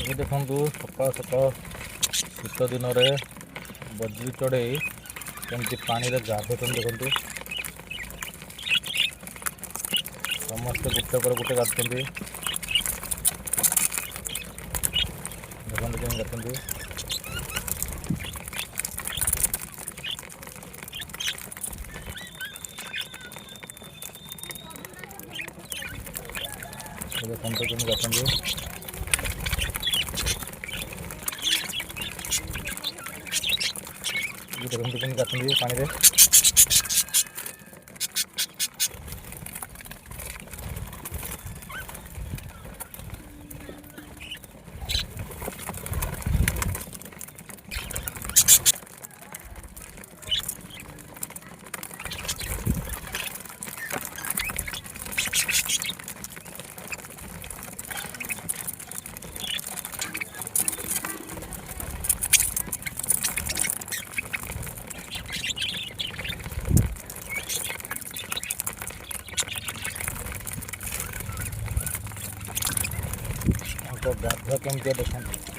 ये देखु सकाल सकाल शीत दिन में बजरी चढ़ई कमी पानी गाधुन देखते समस्ते गोटे पर गोटे गाधुं देखते कमी गाधुं देखते कमी गाधुं देखते कमी गाधुं पानी रे गाधा केमती देखते